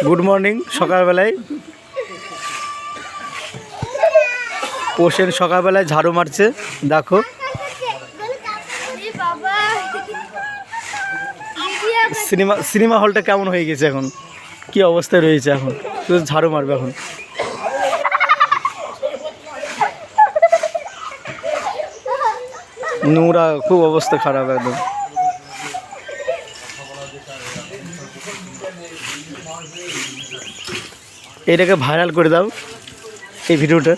Good morning. সকালবেলায় পোষেন সকালবেলায় ঝাড়ু মারছে, দেখো। সিনেমা হলটা কেমন হয়ে গেছে এখন, কি অবস্থায় রয়েছে এখন, শুধু ঝাড়ু মারবে এখন। নোংরা, খুব অবস্থা খারাপ একদম। এটাকে ভাইরাল করে দাও এই ভিডিওটা।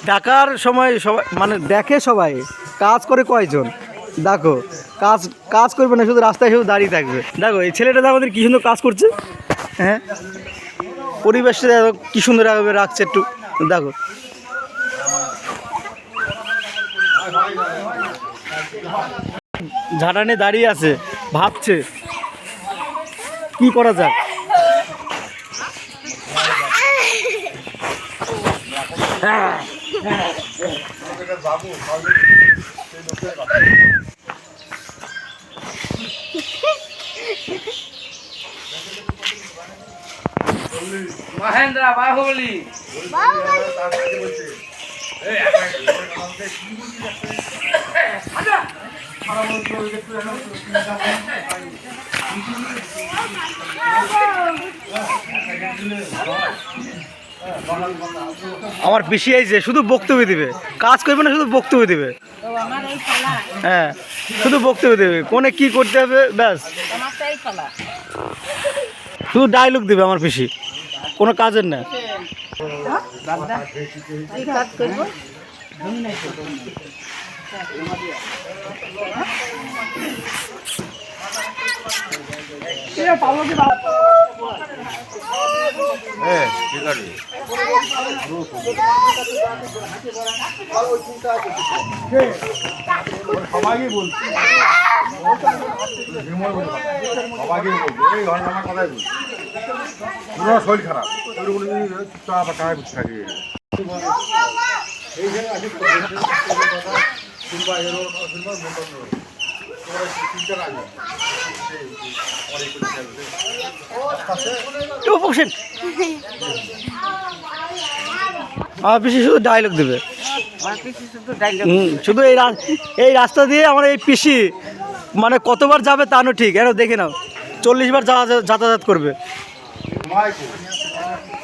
দেখার সময় সবাই মানে দেখে, সবাই কাজ করে কয়জন দেখো। কাজ করবে না, শুধু রাস্তায় শুধু দাঁড়িয়ে থাকবে। দেখো এই ছেলেটা দেখো আমাদের কী সুন্দর কাজ করছে। হ্যাঁ, পরিবেশটা দেখো কী সুন্দরভাবে রাখছে একটু, দেখো। ঝাঁটা নিয়ে দাঁড়িয়ে আছে, ভাবছে কি করা যাক। মহেন্দ্র বাহুবলী আমার পিসি এই যে শুধু বক্তব্য দিবে, কাজ করবে না, শুধু বক্তব্য দিবে। হ্যাঁ, শুধু বক্তব্য দেবে, কোনে কি করতে হবে ব্যাস, শুধু ডায়লগ দিবে আমার পিসি, কোনো কাজের না। সবাইকে বলছি, সবাইকে বলছি, এই ঘরের আমার কথাই বলছি, পুরো শরীর খারাপ, চুপচাপ টাকা বুঝতে থাকি। আমার পিসি শুধু ডায়লগ দেবে, শুধু এই রাস্তা দিয়ে আমার এই পিসি মানে কতবার যাবে তা না ঠিক, এর দেখে নাও 40 বার যাতায়াত করবে।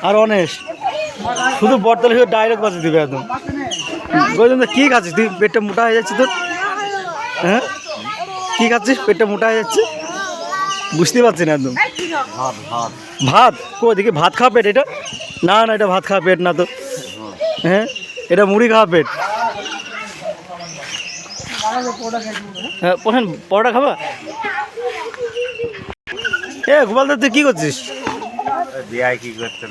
আর অনেক শুধু বর্তমানে শুধু ডায়লগ বাজে দিবে একদম। কী খাচ্ছিস তুই, পেটটা মোটা হয়ে যাচ্ছে তোর? হ্যাঁ, কী খাচ্ছিস, পেটটা মোটা হয়ে যাচ্ছে? বুঝতে পারছি না একদম। ভাত কো দেখি, ভাত খাওয়া পেট এটা? না না, এটা ভাত খাওয়া পেট না তো। হ্যাঁ, এটা মুড়ি খাওয়া পেট। হ্যাঁ, পরোটা খাবা? গোপাল দা তুই কী করছিস? বিয়ায় কি করতে